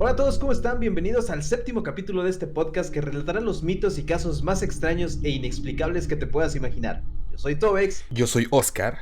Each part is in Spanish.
Hola a todos, ¿cómo están? Bienvenidos al séptimo capítulo de este podcast que relatará los mitos y casos más extraños e inexplicables que te puedas imaginar. Yo soy Tobex Yo soy Oscar.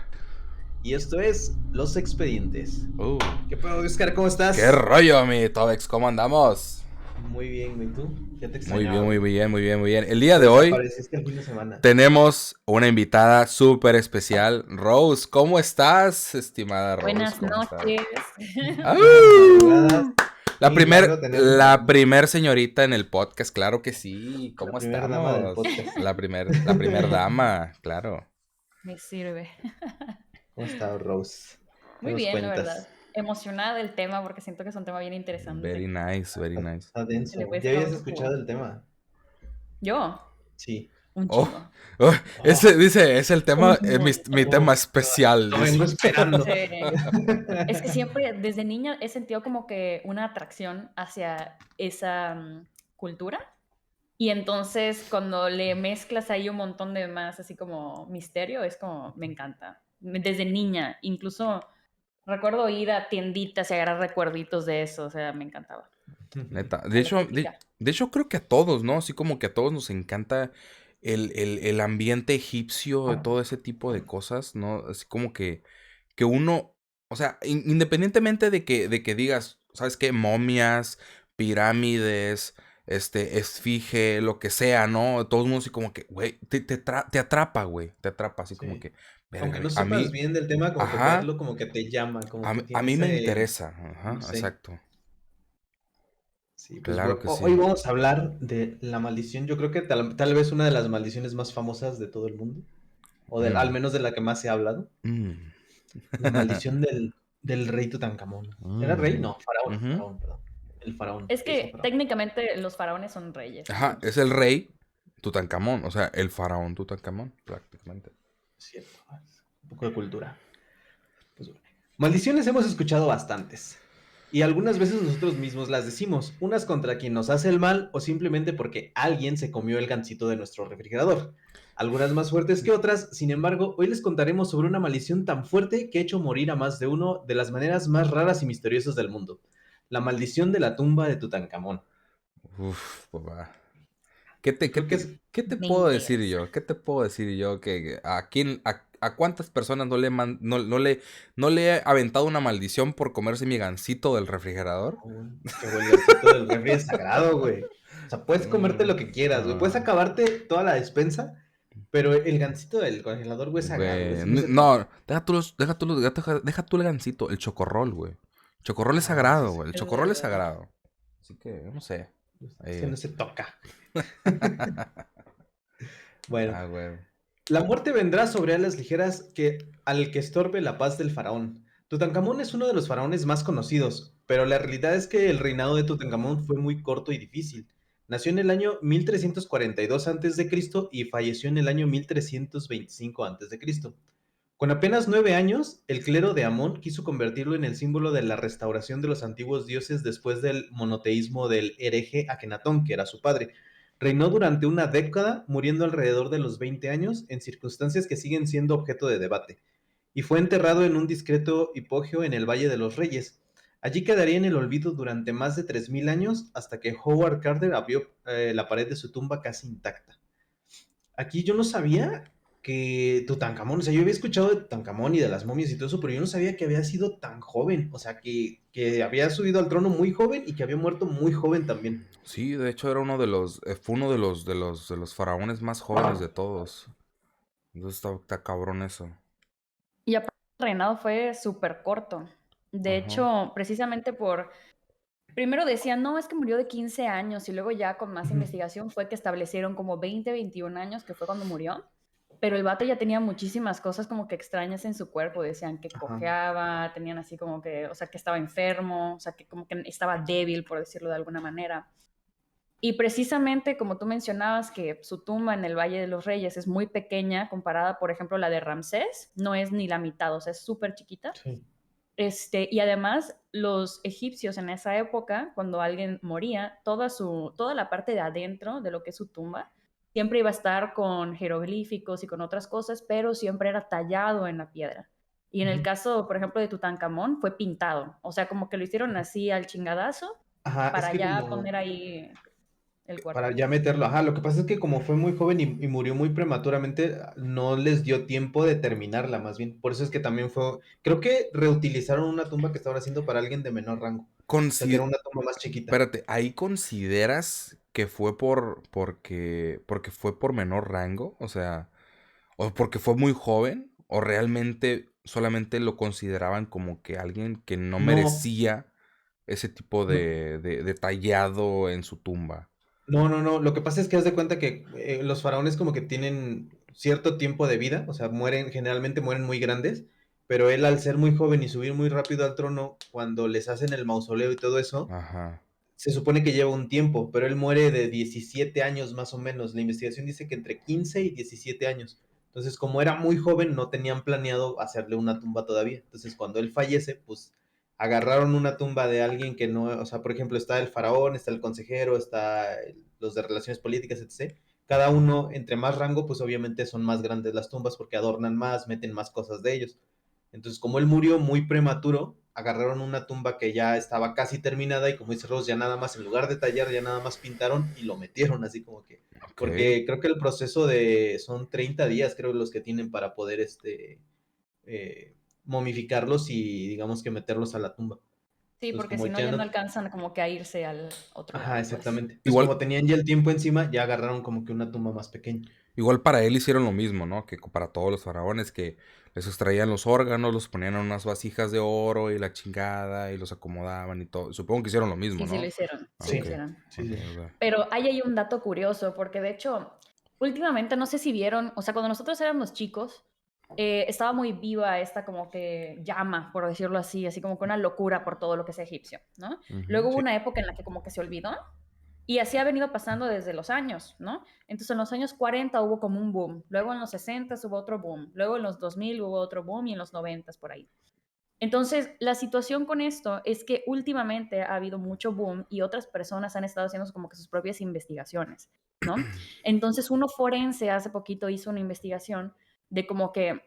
y esto es Los Expedientes. Uh, ¿Qué pedo, Oscar? ¿Cómo ¿Qué estás? rollo, mi Tobex? ¿Cómo andamos? Muy bien, güey. ¿Tú? Ya te Muy extrañaba, bien, muy güey. bien, muy bien, muy bien. El día Te de hoy desapareciste el fin de semana. tenemos una invitada súper especial. Rose, ¿cómo estás, estimada Rose? Buenas ¿Cómo estás? noches. Buenas madrugadas. ¡Au! Qué milagro tenerte La aquí. primer señorita en el podcast, claro que sí. La ¿Cómo primera dama del estamos? podcast. La primer dama, claro. Me sirve. ¿Cómo está, Rose? ¿Qué Muy nos bien, la verdad. cuentas? Emocionada del tema porque siento que es un tema bien Very interesante. nice, very Está, nice. está Se le denso. puede ¿Ya sacar habías mucho escuchado jugo. el tema? Yo, Sí. un Oh, chingo. oh, Oh, ese dice, es el Un tema, mi tema oh, especial, lo dice. vengo esperando. Sí. Es que siempre, desde niña, he sentido como que una atracción hacia esa cultura. Y entonces, cuando le mezclas ahí un montón de más, así como misterio, es como, me encanta. Desde niña, incluso recuerdo ir a tienditas y agarrar recuerditos de eso, o sea, me encantaba. Neta. La estética. De hecho, creo que a todos, ¿no? Así como que a todos nos encanta el ambiente egipcio, de todo ese tipo de cosas, ¿no? Así como que uno, o sea, independientemente de que digas, ¿sabes qué? Momias, pirámides, esfinge, lo que sea, ¿no? Todo el mundo así como que, güey, te atrapa, güey. Te atrapa, así como Sí. que, verga, Aunque güey. no A sepas mí, bien del tema, como que ajá, verlo como que te llama, como que a tiene mí me ese, interesa. Ajá, no sé. exacto. Sí, pues Claro que hoy sí. vamos a hablar de la maldición. Yo creo que tal vez una de las maldiciones más famosas de todo el mundo, o al Mm. menos de la que más se ha hablado, Mm. la maldición del rey Tutankamón. ¿Era rey? Mm. No, faraón, Ujú. faraón, perdón. El faraón, Es le dicen que faraón. técnicamente los faraones son reyes, Ajá, es el entonces. rey Tutankamón, o sea, el faraón Tutankamón, prácticamente. Es cierto, un poco de cultura. Pues bueno. Maldiciones hemos escuchado bastantes. Y algunas veces nosotros mismos las decimos, unas contra quien nos hace el mal o simplemente porque alguien se comió el gansito de nuestro refrigerador. Algunas más fuertes que otras, sin embargo, hoy les contaremos sobre una maldición tan fuerte que ha hecho morir a más de uno de las maneras más raras y misteriosas del mundo. La maldición de la tumba de Tutankamón. Uf, papá. ¿Qué te, qué Creo que te, es... qué te Me puedo decir interesa. yo? ¿Qué te puedo decir yo? Que a cuántas personas no le he aventado una maldición por comerse mi gansito del refrigerador? No, güey, es que güey, el gansito del refri es sagrado, güey. O sea, puedes comerte lo que quieras, güey. Puedes Ah, acabarte toda la despensa, pero el gansito del congelador, güey, es sagrado, güey. güey. Se me hace tan... No, deja tú el gansito, el chocorrol, güey. El chocorrol es Ah, sí, sagrado, sí. güey. El chocorrol es Uh, sagrado. Así que, no sé. Ese Ahí. no se toca. Bueno, Ah, güey. la muerte vendrá sobre alas ligeras al que estorbe la paz del faraón. Tutankamón es uno de los faraones más conocidos, pero la realidad es que el reinado de Tutankamón fue muy corto y difícil. Nació en el año 1342 a.C. y falleció en el año 1325 a.C. Con apenas 9 años, el clero de Amón quiso convertirlo en el símbolo de la restauración de los antiguos dioses después del monoteísmo del hereje Akenatón, que era su padre. Reinó durante una década, muriendo alrededor de los 20 años, en circunstancias que siguen siendo objeto de debate, y fue enterrado en un discreto hipogeo en el Valle de los Reyes. Allí quedaría en el olvido durante más de 3000 años hasta que Howard Carter abrió la pared de su tumba casi intacta. Aquí yo no sabía que Tutankamón, o sea, yo había escuchado de Tutankamón y de las momias y todo eso, pero yo no sabía que había sido tan joven, o sea, que había subido al trono muy joven y que había muerto muy joven también. Sí, de hecho era fue uno de los faraones más jóvenes de todos. Entonces está cabrón eso. y aparte el reinado fue súper corto. De Ajá. hecho, precisamente primero decían, no, es que murió de 15 años y luego ya con más investigación fue que establecieron como 20, 21 años, que fue cuando murió. Pero el vato ya tenía muchísimas cosas como que extrañas en su cuerpo. Decían que Ajá. cojeaba, tenían así como que, o sea, que estaba enfermo, o sea, que como que estaba débil, por decirlo de alguna manera. Y precisamente como tú mencionabas que su tumba en el Valle de los Reyes es muy pequeña comparada, por ejemplo, a la de Ramsés, no es ni la mitad, o sea, es súper chiquita. Sí. Y además, los egipcios en esa época, cuando alguien moría, toda la parte de adentro de lo que es su tumba, siempre iba a estar con jeroglíficos y con otras cosas, pero siempre era tallado en la piedra. Y en el Ujú. caso, por ejemplo, de Tutankamón, fue pintado. O sea, como que lo hicieron así al chingadazo Ajá, es para que ya como poner ahí el para cuerpo. ya meterlo. Ajá, lo que pasa es que como fue muy joven y murió muy prematuramente, no les dio tiempo de terminarla, más bien. Por eso es que también fue. Creo que reutilizaron una tumba que estaban haciendo para alguien de menor rango. O sea, que era Consi- una tumba más chiquita. Espérate, ¿ahí consideras que fue porque fue por menor rango? O sea, o porque fue muy joven, o realmente solamente lo consideraban como que alguien que no No, merecía ese tipo no, de tallado en su tumba. no. Lo que pasa es que haz de cuenta que los faraones como que tienen cierto tiempo de vida, o sea, generalmente mueren muy grandes, pero él al ser muy joven y subir muy rápido al trono, cuando les hacen el mausoleo y todo eso, Ajá. se supone que lleva un tiempo, pero él muere de 17 años más o menos. La investigación dice que entre 15 y 17 años. Entonces, como era muy joven, no tenían planeado hacerle una tumba todavía. Entonces, cuando él fallece, pues agarraron una tumba de alguien que no, o sea, por ejemplo, está el faraón, está el consejero, los de relaciones políticas, etc. Cada uno, entre más rango, pues obviamente son más grandes las tumbas porque adornan más, meten más cosas de ellos. Entonces, como él murió muy prematuro, agarraron una tumba que ya estaba casi terminada y como dice Ross, ya nada más, en lugar de tallar, ya nada más pintaron y lo metieron así como que, Ok. porque creo que el proceso son 30 días, creo, los que tienen para poder eh, momificarlos y digamos que meterlos a la tumba. Sí, Entonces, porque como si no ya ya no no, alcanzan como que a irse al otro ajá, lado, pues. exactamente. Entonces, Igual, como tenían ya el tiempo encima, ya agarraron como que una tumba más pequeña. igual para él hicieron lo mismo, ¿no? Que para todos los faraones, que les extraían los órganos, los ponían en unas vasijas de oro y la chingada y los acomodaban y todo. Supongo que hicieron lo mismo, Sí, sí lo ¿no? hicieron, sí lo Ok, Sí, hicieron. sí, ok, sí. o sea. Pero hay ahí un dato curioso, porque de hecho, últimamente, no sé si vieron, o sea, cuando nosotros éramos chicos, estaba muy viva esta como que llama, por decirlo así como que una locura por todo lo que es egipcio, ¿no? Ujú. Luego hubo Sí. una época en la que como que se olvidó y así ha venido pasando desde los años, ¿no? Entonces en los años 40 hubo como un boom, luego en los 60 hubo otro boom, luego en los 2000 hubo otro boom y en los 90 por ahí. Entonces, la situación con esto es que últimamente ha habido mucho boom y otras personas han estado haciendo como que sus propias investigaciones, ¿no? Entonces, uno forense hace poquito hizo una investigación de como que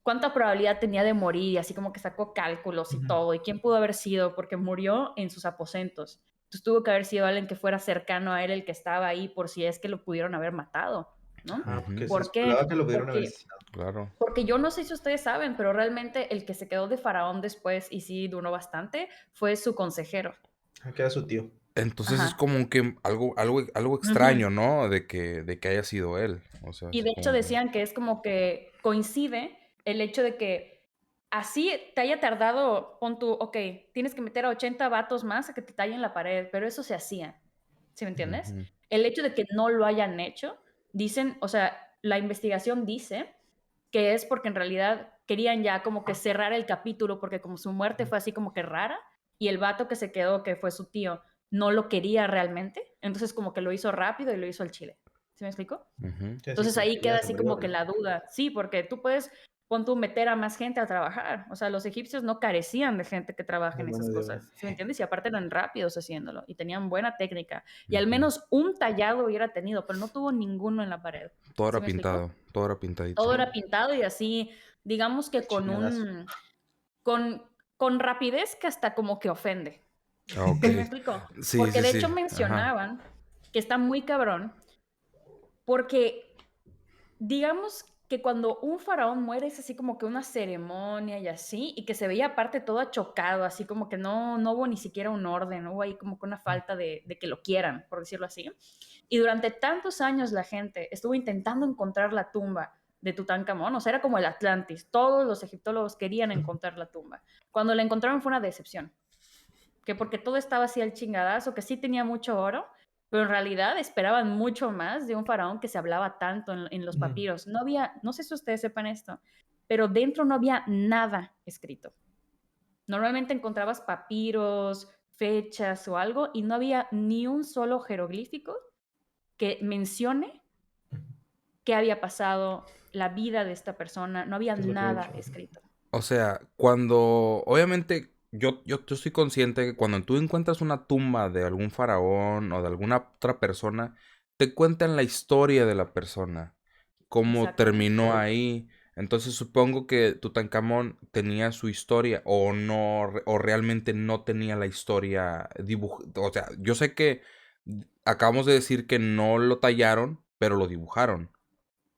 cuánta probabilidad tenía de morir, así como que sacó cálculos y Ujú. todo, y quién pudo haber sido, porque murió en sus aposentos. Entonces, tuvo que haber sido alguien que fuera cercano a él, el que estaba ahí, por si es que lo pudieron haber matado, ¿no? Ajá, Ujú. porque se ¿Por qué? especulaba que lo pudieron haber Porque asesinado. Claro. porque yo no sé si ustedes saben, pero realmente el que se quedó de faraón después y sí duró bastante fue su consejero. Ah, que era su tío. Entonces es Ajá. como que algo Ujú. extraño, ¿no? De que haya sido él. O sea, Y así de hecho como que. decían que es como que coincide el hecho de que así te haya tardado, pon tú, ok, tienes que meter a 80 vatos más a que te tallen la pared, pero eso se hacía, ¿sí me entiendes? Ujú, El hecho de que no lo hayan hecho, dicen, o sea, la investigación dice que es porque en realidad querían ya como que cerrar el capítulo, porque como su muerte fue así como que rara, y el vato que se quedó, que fue su tío, no lo quería realmente, entonces como que lo hizo rápido y lo hizo al chile. ¿Sí me explico? ujú. Sí, así Entonces como ahí que ya queda se así murió, como que ¿no? la duda. Sí, porque tú puedes, pon tú, meter a más gente a trabajar. O sea, los egipcios no carecían de gente que trabaje De en mano esas de obra. cosas. ¿Sí me entiendes? Y aparte eran rápidos haciéndolo y tenían buena técnica. Y al Ujú. menos un tallado hubiera tenido, pero no tuvo ninguno en la pared. Todo ¿Sí era me explico? pintado, todo era pintadito. Todo era pintado y así, digamos Al que chingadazo. con rapidez que hasta como que ofende. Ah, ok. ¿Sí me explico? Sí, Porque sí, de sí. hecho Ajá. mencionaban que está muy cabrón, porque digamos que cuando un faraón muere es así como que una ceremonia y así, y que se veía aparte todo achocado, así como que no hubo ni siquiera un orden, hubo ahí como que una falta de que lo quieran, por decirlo así. Y durante tantos años la gente estuvo intentando encontrar la tumba de Tutankamón, o sea, era como el Atlantis, todos los egiptólogos querían encontrar la tumba. Cuando la encontraron fue una decepción, que porque todo estaba así al chingadazo, que sí tenía mucho oro, pero en realidad esperaban mucho más de un faraón que se hablaba tanto en los Ujú. papiros. No había, no sé si ustedes sepan esto, pero dentro no había nada escrito. Normalmente encontrabas papiros, fechas o algo y no había ni un solo jeroglífico que mencione qué había pasado, la vida de esta persona, no había ¿Qué es lo que he nada hecho? escrito. O sea, cuando, obviamente, yo estoy consciente que cuando tú encuentras una tumba de algún faraón o de alguna otra persona, te cuentan la historia de la persona, cómo Exactamente. terminó Correcto. ahí. Entonces supongo que Tutankamón tenía su historia o no, o realmente no tenía la historia dibujada. O sea, yo sé que acabamos de decir que no lo tallaron, pero lo dibujaron.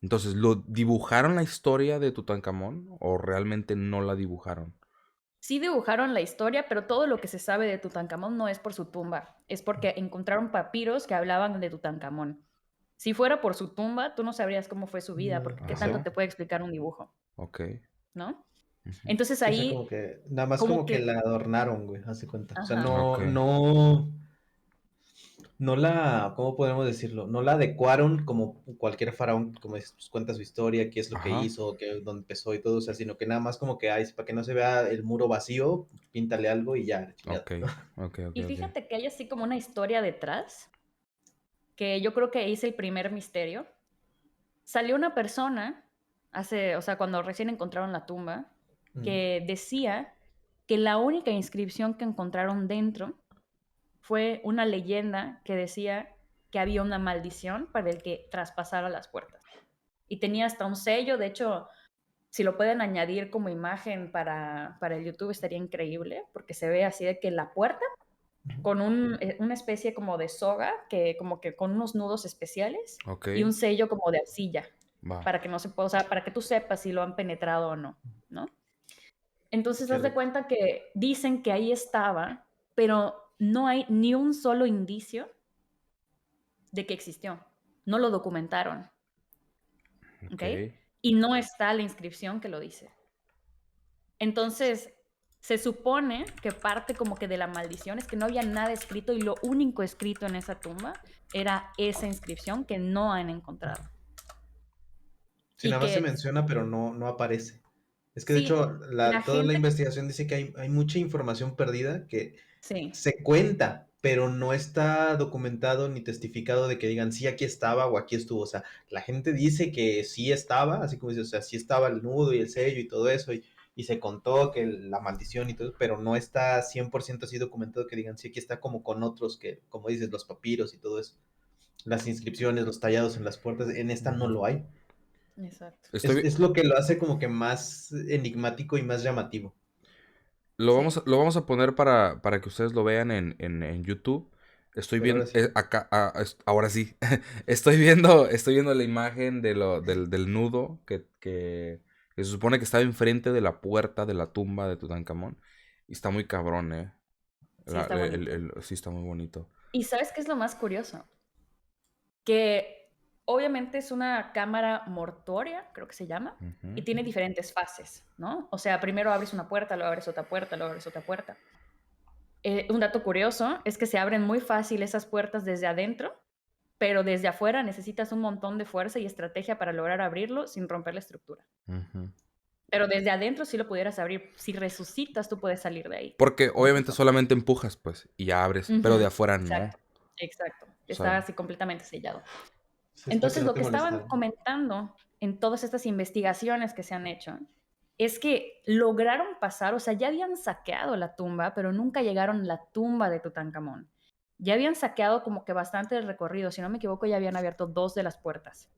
Entonces, ¿lo dibujaron la historia de Tutankamón o realmente no la dibujaron? Sí dibujaron la historia, pero todo lo que se sabe de Tutankamón no es por su tumba, es porque encontraron papiros que hablaban de Tutankamón. Si fuera por su tumba, tú no sabrías cómo fue su vida, No, porque ¿qué pues sí. tanto Ajá, te puede explicar un dibujo? ok. ¿No? Ujú. Entonces Sí, o sea, ahí, como que, nada más como como que que, la adornaron, güey, hace cuenta. O sea, ajá, Ok, no la, ¿cómo podemos decirlo? No la adecuaron como cualquier faraón, como es, pues, cuenta su historia, qué es lo que ajá, hizo, qué, dónde empezó y todo, o sea, sino que nada más como que, ay, para que no se vea el muro vacío, píntale algo y ya, la chingada. ok, ok, ok, y ok. fíjate que hay así como una historia detrás, que yo creo que es el primer misterio. Salió una persona o sea, cuando recién encontraron la tumba, Mm, que decía que la única inscripción que encontraron dentro fue una leyenda que decía que había una maldición para el que traspasara las puertas. Y tenía hasta un sello, de hecho, si lo pueden añadir como imagen para el YouTube estaría increíble, porque se ve así de que la puerta ujú. con una especie como de soga, que como que con unos nudos especiales Ok, y un sello como de arcilla, va. para que no se pueda, o sea, para que tú sepas si lo han penetrado o no, ¿no? Entonces, Qué haz de rico. cuenta que dicen que ahí estaba, pero no hay ni un solo indicio de que existió. No lo documentaron, ¿ok? Ok, Y no está la inscripción que lo dice. Entonces, se supone que parte como que de la maldición es que no había nada escrito y lo único escrito en esa tumba era esa inscripción que no han encontrado. Sí, Y nada más se que menciona, pero no, no aparece. Es que de sí, hecho, la toda la gente, investigación dice que hay mucha información perdida que sí, se cuenta, pero no está documentado ni testificado de que digan, sí, aquí estaba o aquí estuvo. O sea, la gente dice que sí estaba, así como dice, o sea, sí estaba el nudo y el sello y todo eso, y se contó que la maldición y todo, pero no está 100% así documentado que digan, sí, aquí está como con otros que, como dices, los papiros y todo eso, las inscripciones, los tallados en las puertas, en esta no ujú. lo hay. exacto. Estoy, vi- Es lo que lo hace como que más enigmático y más llamativo. Sí, lo vamos a poner para que ustedes lo vean en YouTube. Estoy Pero ahora viendo, sí. acá, ahora sí, estoy viendo la imagen del nudo que se supone que estaba enfrente de la puerta de la tumba de Tutankamón. Y está muy cabrón, ¿eh? sí está bonito. Sí, está muy bonito. ¿Y sabes qué es lo más curioso? Que obviamente es una cámara mortuoria, creo que se llama, y Ujú. tiene diferentes fases, ¿no? O sea, primero abres una puerta, luego abres otra puerta, luego abres otra puerta. Un dato curioso es que se abren muy fácil esas puertas desde adentro, pero desde afuera necesitas un montón de fuerza y estrategia para lograr abrirlo sin romper la estructura. Ujú. Pero desde adentro sí lo pudieras abrir. Si resucitas, tú puedes salir de ahí. Porque obviamente Incluso. solamente empujas, pues, y ya abres. Pero de Ujú, afuera no. exacto, exacto. O sea, Está así completamente sellado. Sí, es para que Entonces, no lo te que estaban molestaran. comentando en todas estas investigaciones que se han hecho es que lograron pasar, o sea, ya habían saqueado la tumba, pero nunca llegaron a la tumba de Tutankamón. Ya habían saqueado como que bastante el recorrido, si no me equivoco, ya habían abierto 2 de las puertas.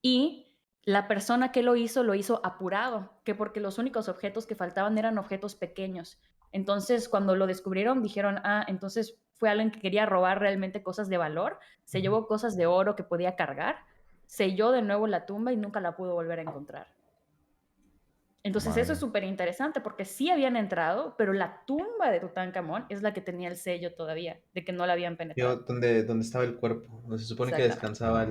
Y la persona que lo hizo apurado, que porque los únicos objetos que faltaban eran objetos pequeños. Entonces, cuando lo descubrieron, dijeron, ah, entonces fue alguien que quería robar realmente cosas de valor, se Ujú. llevó cosas de oro que podía cargar, selló de nuevo la tumba y nunca la pudo volver a encontrar. Entonces, eso es madre. súper interesante porque sí habían entrado, pero la tumba de Tutankamón es la que tenía el sello todavía, de que no la habían penetrado. Donde estaba el cuerpo, donde se supone que Exactamente. descansaba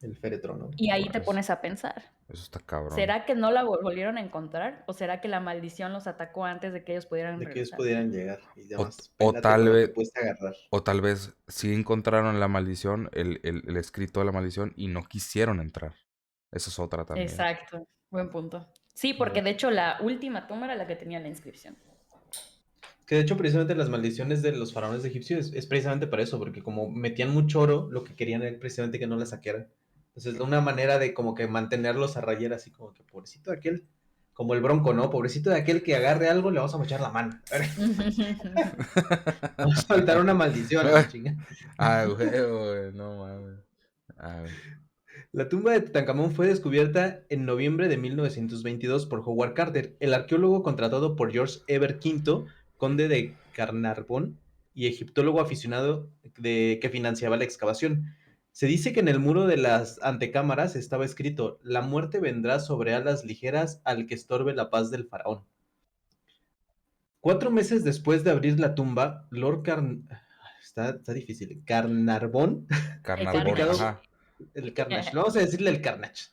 el féretro, ¿no? Y ahí te Eso, pones a pensar. eso está cabrón. ¿Será que no la volvieron a encontrar? ¿O será que la maldición los atacó antes de que ellos pudieran De que ellos regresar? pudieran llegar y O, demás. o Pénate con tal lo que vez, pudiste agarrar. o tal vez sí encontraron la maldición, el escrito de la maldición, y no quisieron entrar. Esa es otra también. Exacto, buen punto. Sí, porque Bueno, de hecho la última tumba era la que tenía la inscripción. que de hecho precisamente las maldiciones de los faraones egipcios es precisamente para eso, porque como metían mucho oro, lo que querían era precisamente que no la saquearan. Entonces, una manera de como que mantenerlos a rayar, así como que pobrecito de aquel, como el Bronco, ¿no? Pobrecito de aquel que agarre algo, le vamos a mochar la mano. Vamos a soltar una maldición a la chinga. Ah, güey, no mames. Ah, güey. La tumba de Tutankamón fue descubierta en noviembre de 1922 por Howard Carter, el arqueólogo contratado por George Eber V, conde de Carnarvon y egiptólogo aficionado que financiaba la excavación. Se dice que en el muro de las antecámaras estaba escrito: "La muerte vendrá sobre alas ligeras al que estorbe la paz del faraón". 4 meses después de abrir la tumba, está difícil. Carnarvon El fue Carnarvon, Carnage. picado. ajá. El Carnage. Vamos a decirle el Carnage.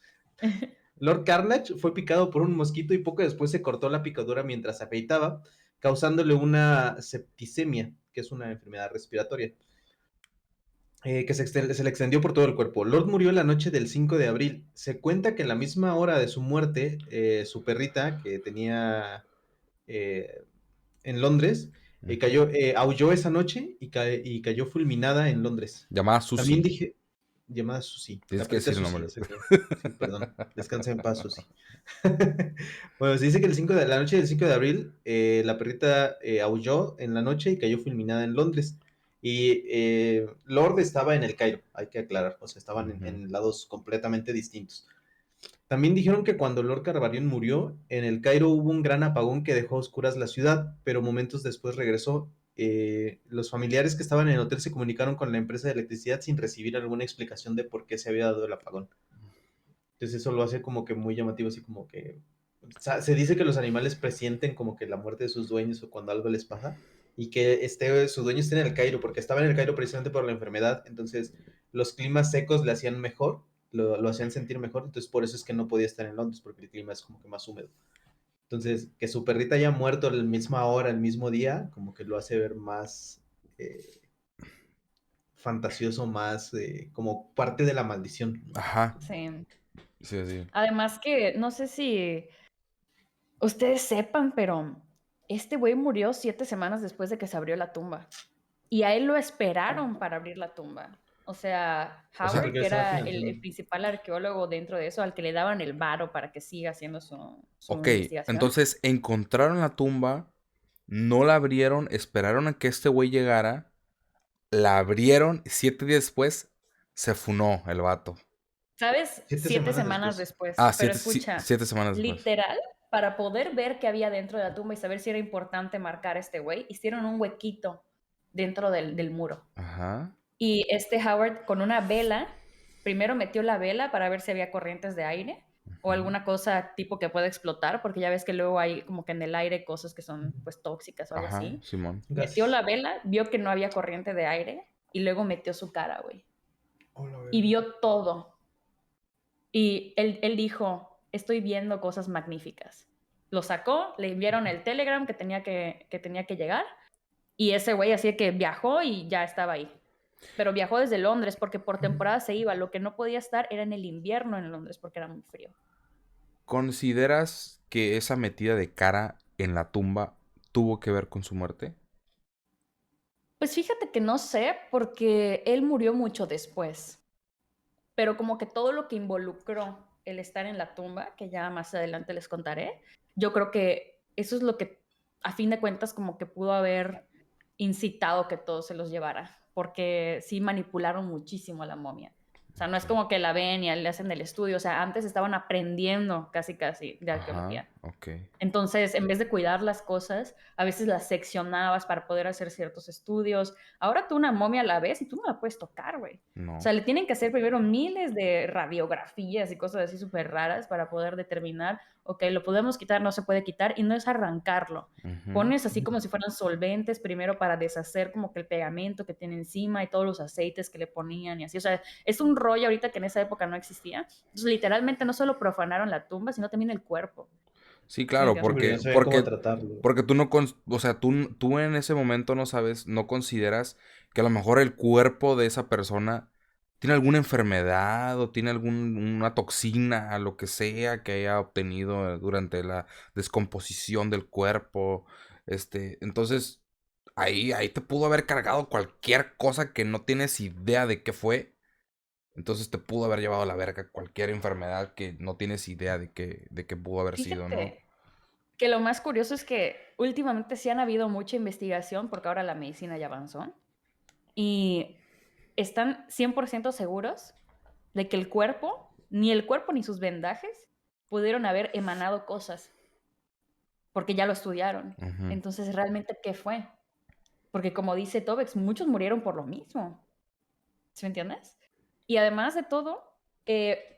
Lord Carnage fue picado por un mosquito y poco después se cortó la picadura mientras se afeitaba, causándole una septicemia, que es una enfermedad respiratoria, que se le extendió por todo el cuerpo. Lord murió la noche del 5 de abril. Se cuenta que en la misma hora de su muerte, su perrita, que tenía eh, en Londres, Ujú. aulló esa noche y cayó fulminada en Londres. Llamada También Susie. dije, llamada Susie, Tienes la que perrita decir el Susie, nombre. exacto. Sí, perdón, descansa en paz, Susie. Bueno, se dice que la noche del 5 de abril, la perrita aulló en la noche y cayó fulminada en Londres. Y Lord estaba en el Cairo, hay que aclarar, o sea, estaban Ujú. en lados completamente distintos. También dijeron que cuando Lord Carnarvon murió, en el Cairo hubo un gran apagón que dejó a oscuras la ciudad, pero momentos después regresó. Los familiares que estaban en el hotel se comunicaron con la empresa de electricidad sin recibir alguna explicación de por qué se había dado el apagón. Entonces eso lo hace como que muy llamativo, así como que... O sea, se dice que los animales presienten como que la muerte de sus dueños o cuando algo les pasa y que su dueño esté en el Cairo, porque estaba en el Cairo precisamente por la enfermedad, entonces los climas secos le hacían mejor, lo hacían sentir mejor, entonces por eso es que no podía estar en Londres, porque el clima es como que más húmedo. Entonces, que su perrita haya muerto a la misma hora, el mismo día, como que lo hace ver más eh, fantasioso, más como parte de la maldición, ¿no? Ajá. Sí. Sí, sí. Además que no sé si ustedes sepan, pero este güey murió 7 semanas después de que se abrió la tumba. Y a él lo esperaron para abrir la tumba. O sea, O Sí, sea, Howard, porque le que estaba era financiando. el principal arqueólogo dentro de eso, al que le daban el varo para que siga haciendo su ok. investigación. Entonces encontraron la tumba, no la abrieron, esperaron a que este güey llegara, la abrieron, 7 días después se funó el vato. ¿Sabes? Siete 7 semanas semanas después. después. Ah, Pero sí, escucha, 7 semanas después. literal, para poder ver qué había dentro de la tumba y saber si era importante marcar a este güey, hicieron un huequito dentro del muro. Ajá. Y este Howard con una vela, primero metió la vela para ver si había corrientes de aire o Ujú. alguna cosa tipo que pueda explotar, porque ya ves que luego hay como que en el aire cosas que son pues tóxicas o algo Ajá, así. Simón. Metió Gases. la vela, vio que no había corriente de aire y luego metió su cara, güey. Hola, Y verga. vio todo. Y él dijo, estoy viendo cosas magníficas. Lo sacó, le enviaron el telegram que tenía que llegar y ese güey así que viajó y ya estaba ahí. Pero viajó desde Londres porque por temporada se iba. Lo que no podía estar era en el invierno en Londres porque era muy frío. ¿Consideras que esa metida de cara en la tumba tuvo que ver con su muerte? Pues fíjate que no sé porque él murió mucho después. Pero como que todo lo que involucró el estar en la tumba, que ya más adelante les contaré, yo creo que eso es lo que a fin de cuentas como que pudo haber incitado que todo se los llevara, porque sí manipularon muchísimo a la momia. O sea, no es Ok. como que la ven y le hacen el estudio, o sea, antes estaban aprendiendo casi casi de Ajá, arqueología. ok. Entonces, en vez de cuidar las cosas, a veces las seccionabas para poder hacer ciertos estudios. Ahora tú una momia la ves y tú no la puedes tocar, güey. O No. sea, le tienen que hacer primero miles de radiografías y cosas así súper raras para poder determinar, ok, lo podemos quitar, no se puede quitar, y no es arrancarlo. Ujú. Pones así como si fueran solventes primero para deshacer como que el pegamento que tiene encima y todos los aceites que le ponían y así. O sea, es un rollo ahorita que en esa época no existía. Entonces, literalmente no solo profanaron la tumba, sino también el cuerpo. Sí, ¿Sí me claro, Sí, entiendes? porque no porque, sabían cómo porque, tratarlo. porque tú no, o sea, tú en ese momento no sabes, no consideras que a lo mejor el cuerpo de esa persona tiene alguna enfermedad o tiene alguna toxina, lo que sea que haya obtenido durante la descomposición del cuerpo. Entonces, ahí te pudo haber cargado cualquier cosa que no tienes idea de qué fue. Entonces te pudo haber llevado a la verga cualquier enfermedad que no tienes idea de qué pudo haber sido, ¿no? Fíjate que lo más curioso es que últimamente sí han habido mucha investigación porque ahora la medicina ya avanzó y están 100% seguros de que el cuerpo ni sus vendajes pudieron haber emanado cosas, porque ya lo estudiaron. Ujú. Entonces, ¿realmente qué fue? Porque como dice Tobex, muchos murieron por lo mismo. ¿Sí me entiendes? Y además de todo,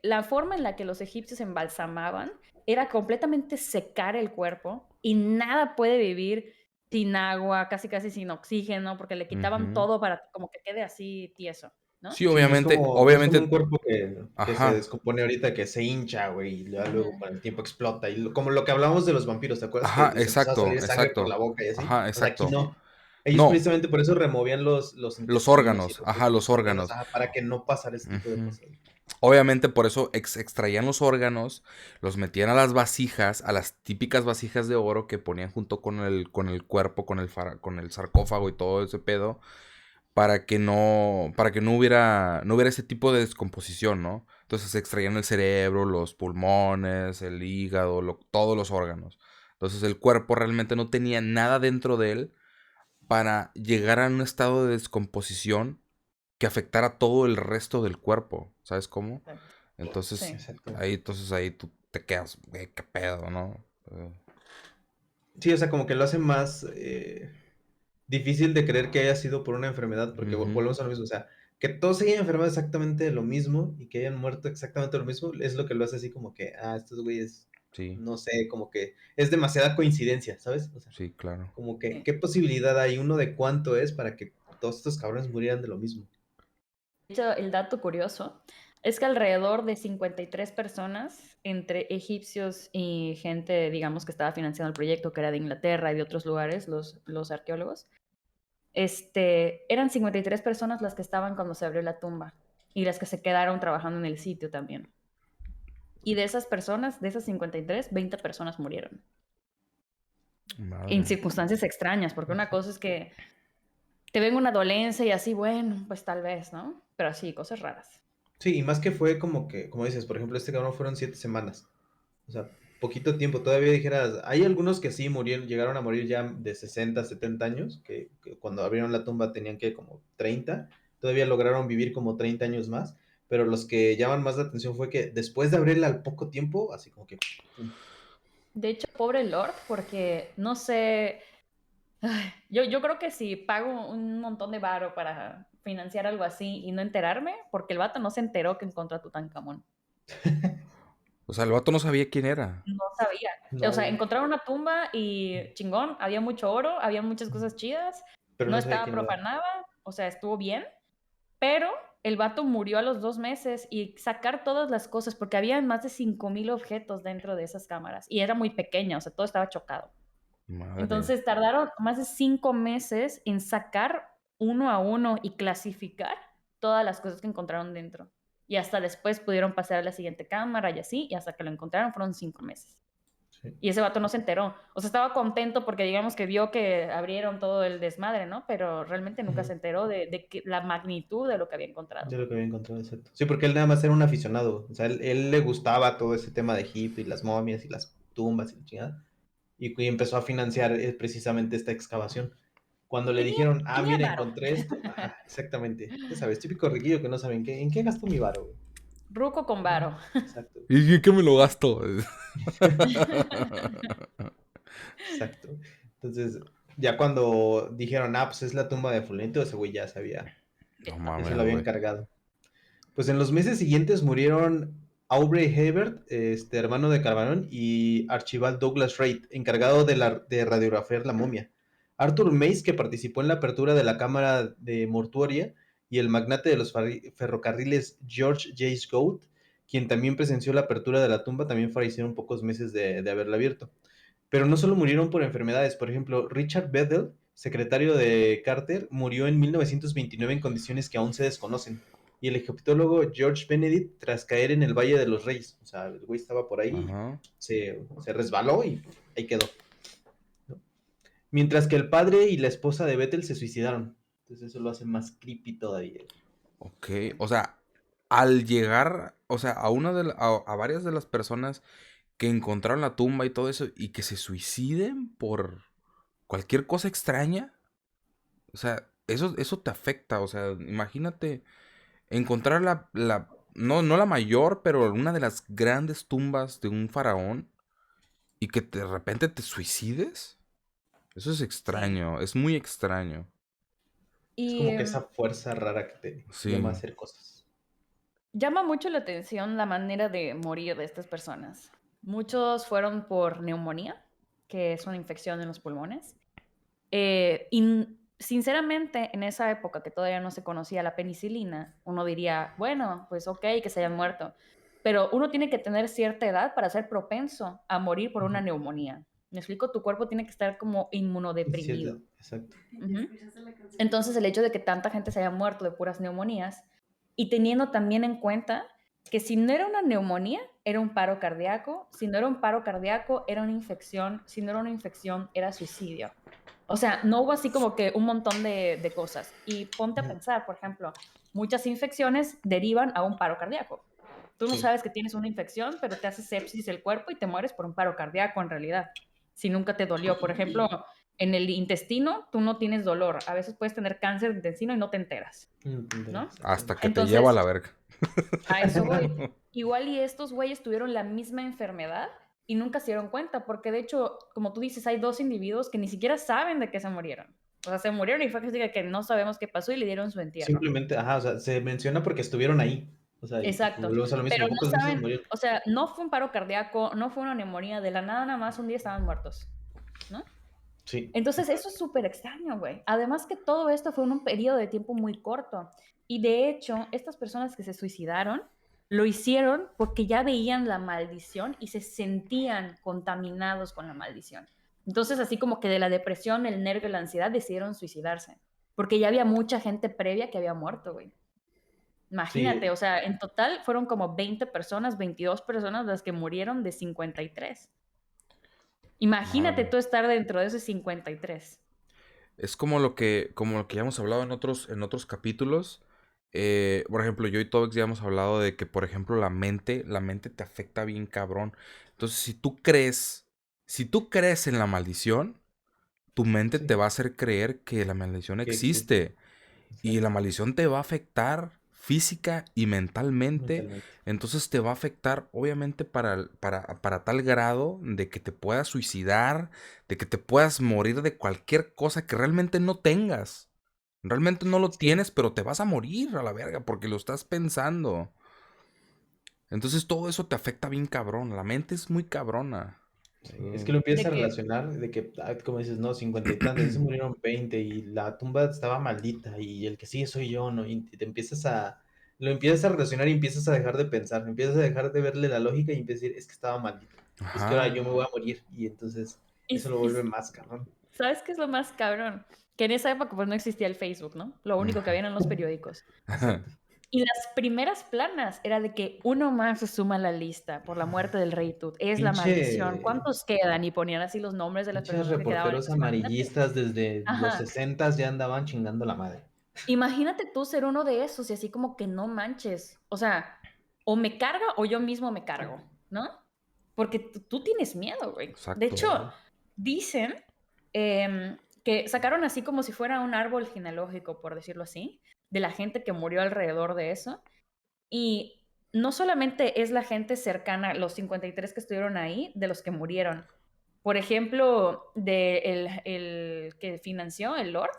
la forma en la que los egipcios embalsamaban era completamente secar el cuerpo y nada puede vivir sin agua, casi casi sin oxígeno, porque le quitaban Ujú. todo para como que quede así tieso, ¿no? Sí, Sí, no es como un obviamente, cuerpo que se ajá, descompone ahorita, que se hincha, güey, y Ujú. luego con el tiempo explota. Como lo que hablábamos de los vampiros, ¿te acuerdas? Que ajá, les empezaba a exacto, salir sangre por la exacto, boca y así. ajá, O sea, aquí exacto. no. Ellos No, precisamente por eso removían los los intestinos y órganos, los ajá, los los órganos, órganos. ajá, para que no pasara ese tipo de Ujú. cosas. Obviamente por eso extraían los órganos, los metían a las vasijas, a las típicas vasijas de oro que ponían junto con el cuerpo, con el sarcófago y todo ese pedo, para que no hubiera ese tipo de descomposición, ¿no? Entonces se extraían el cerebro, los pulmones, el hígado, todos los órganos. Entonces el cuerpo realmente no tenía nada dentro de él para llegar a un estado de descomposición que afectara todo el resto del cuerpo, ¿sabes cómo? Exacto. Entonces, Sí. Exacto. ahí tú te quedas, qué pedo, ¿no? Eh, Sí, o sea, como que lo hace más difícil de creer que haya sido por una enfermedad, porque Ujú. volvemos a lo mismo, o sea, que todos se hayan enfermado exactamente de lo mismo y que hayan muerto exactamente de lo mismo, es lo que lo hace así como que, estos güeyes, Sí, no sé, como que es demasiada coincidencia, ¿sabes? O sea, sí, claro. como que, Sí. ¿qué posibilidad hay uno de cuánto es para que todos estos cabrones murieran de lo mismo? De hecho, el dato curioso es que alrededor de 53 personas, entre egipcios y gente, digamos, que estaba financiando el proyecto, que era de Inglaterra y de otros lugares, los arqueólogos, eran 53 personas las que estaban cuando se abrió la tumba y las que se quedaron trabajando en el sitio también. Y de esas personas, de esas 53, 20 personas murieron. En Madre. circunstancias extrañas, porque una cosa es que te venga una dolencia y así, bueno, pues tal vez, ¿no? Pero así, cosas raras. Sí, y más que fue como que, como dices, por ejemplo, este cabrón fueron 7 semanas. O sea, poquito tiempo. Todavía dijeras, hay algunos que sí murieron, llegaron a morir ya de 60, 70 años, que cuando abrieron la tumba tenían que como 30. Todavía lograron vivir como 30 años más. Pero los que llaman más la atención fue que después de abrirla al poco tiempo, así como que, pum. De hecho, pobre Lord, porque no sé, ay, yo creo que si pago un montón de varo para financiar algo así y no enterarme, porque el vato no se enteró que encontró a Tutankamón. O sea, el vato no sabía quién era. No sabía. O No, sea, güey. encontraron una tumba y chingón, había mucho oro, había muchas cosas chidas, Pero no no sabía estaba quién era. profanada, o sea, estuvo bien, pero el vato murió a los 2 meses y sacar todas las cosas, porque había más de 5,000 objetos dentro de esas cámaras y era muy pequeña, o sea, todo estaba chocado. Madre. Entonces tardaron más de 5 meses en sacar uno a uno y clasificar todas las cosas que encontraron dentro. Y hasta después pudieron pasar a la siguiente cámara y así, y hasta que lo encontraron fueron 5 meses. Sí. Y ese vato no se enteró. O sea, estaba contento porque digamos que vio que abrieron todo el desmadre, ¿no? Pero realmente nunca Ujú. se enteró de la magnitud de lo que había encontrado. De lo que había encontrado, exacto. Sí, porque él nada más era un aficionado. O sea, él le gustaba todo ese tema de Egipto y las momias y las tumbas y la chingada. Y empezó a financiar precisamente esta excavación. Cuando le Tenía, dijeron, tenía mira, varo. encontré esto, ajá, exactamente. Ya sabes, típico riquillo que no saben en qué gastó mi varo, güey. Ruco con varo. Exacto, ¿Y en qué me lo gasto? exacto. Entonces, ya cuando dijeron, pues es la tumba de Fulanito, ese güey No ya se mames, lo había güey. encargado. Pues en los meses siguientes murieron Aubrey Hebert, hermano de Carvarón, y Archibald Douglas Reid, encargado de radiografiar la momia. Arthur Mace, que participó en la apertura de la cámara de mortuoria, y el magnate de los ferrocarriles George J. Gould, quien también presenció la apertura de la tumba, también fallecieron pocos meses de haberla abierto. Pero no solo murieron por enfermedades, por ejemplo, Richard Bedell, secretario de Carter, murió en 1929 en condiciones que aún se desconocen. Y el egiptólogo George Benedict tras caer en el Valle de los Reyes. O sea, el güey estaba por ahí, Ajá. se resbaló y ahí quedó, ¿no? Mientras que el padre y la esposa de Bethel se suicidaron. Entonces eso lo hace más creepy todavía. Ok. O sea, al llegar, o sea, a varias de las personas que encontraron la tumba y todo eso y que se suiciden por cualquier cosa extraña, o sea, eso te afecta, o sea, imagínate encontrar no la mayor, pero una de las grandes tumbas de un faraón y que de repente te suicides. Eso es Sí. extraño, es muy extraño. Es Y como que esa fuerza rara que te llama a Sí. hacer cosas. llama mucho la atención la manera de morir de estas personas. Muchos fueron por neumonía, que es una infección en los pulmones. Y sinceramente, en esa época que todavía no se conocía la penicilina, uno diría, bueno, pues ok, que se hayan muerto. Pero uno tiene que tener cierta edad para ser propenso a morir por una Ujú. neumonía. Me explico, tu cuerpo tiene que estar como inmunodeprimido. Exacto. Ujú. Entonces, el hecho de que tanta gente se haya muerto de puras neumonías y teniendo también en cuenta que si no era una neumonía, era un paro cardíaco, si no era un paro cardíaco, era una infección, si no era una infección, era suicidio. O sea, no hubo así como que un montón de cosas. Y ponte a Ujú. pensar, por ejemplo, muchas infecciones derivan a un paro cardíaco. Tú no Sí. sabes que tienes una infección, pero te hace sepsis el cuerpo y te mueres por un paro cardíaco en realidad, si nunca te dolió. Por ejemplo, en el intestino tú no tienes dolor. A veces puedes tener cáncer de intestino y no te enteras, No tendrás, ¿no? Hasta exactamente. que te lleva a la Entonces, verga. a eso voy. Igual y estos güeyes tuvieron la misma enfermedad y nunca se dieron cuenta, porque de hecho, como tú dices, hay dos individuos que ni siquiera saben de qué se murieron. O sea, se murieron y fue que no sabemos qué pasó y le dieron su entierro. Simplemente, ajá, o sea, se menciona porque estuvieron ahí. O sea, y Exacto. volvemos a lo Pero mismo, no pocos meses saben, murieron. o sea, no fue un paro cardíaco, no fue una neumonía, de la nada nada más un día estaban muertos, ¿no? Sí, Entonces, eso exacto. es súper extraño, güey. Además que todo esto fue en un periodo de tiempo muy corto. Y de hecho, estas personas que se suicidaron lo hicieron porque ya veían la maldición y se sentían contaminados con la maldición. Entonces, así como que de la depresión, el nervio, la ansiedad, decidieron suicidarse. Porque ya había mucha gente previa que había muerto, güey. Imagínate, Sí, o sea, en total fueron como 20 personas, 22 personas las que murieron de 53. Imagínate Madre. tú estar dentro de esos 53. Es como lo que ya hemos hablado en otros capítulos. Por ejemplo, yo y Tobex ya hemos hablado de que, por ejemplo, la mente te afecta bien cabrón. Entonces, si tú crees en la maldición, tu mente te sí, va a hacer creer que la maldición que existe. existe. Y la Exacto. maldición te va a afectar física y mentalmente. Mentalmente. Entonces te va a afectar, obviamente, para tal grado de que te puedas suicidar, de que te puedas morir de cualquier cosa que realmente no tengas. Realmente no lo Sí. tienes, pero te vas a morir a la verga porque lo estás pensando. Entonces todo eso te afecta bien cabrón. La mente es muy cabrona. Sí, es que lo empiezas De a que, relacionar de que, como dices, no, 50 y tantos, se murieron 20 y la tumba estaba maldita y el que sigue soy yo, ¿no? Y te lo empiezas a relacionar y empiezas a dejar de pensar, empiezas a dejar de verle la lógica y empiezas a decir, es que estaba maldito, es que ahora Ajá. yo me voy a morir y entonces y, eso lo y vuelve más cabrón. ¿sabes qué es lo más cabrón? Que en esa época pues no existía el Facebook, ¿no? Lo único que había eran los periódicos. Exacto. Y las primeras planas era de que uno más se suma a la lista por la muerte del rey Tut. Es la Pinche, maldición. ¿Cuántos quedan? Y ponían así los nombres de las pinches personas que quedaban. reporteros Entonces, imagínate. amarillistas desde los Ajá. 60 ya andaban chingando la madre. Imagínate tú ser uno de esos y así como que no manches. O sea, o me carga o yo mismo me cargo, ¿no? Porque tú tienes miedo, güey. De Exacto. hecho, Sí. dicen que sacaron así como si fuera un árbol genealógico, por decirlo así, de la gente que murió alrededor de eso. Y no solamente es la gente cercana, los 53 que estuvieron ahí, de los que murieron. Por ejemplo, el que financió, el Lord,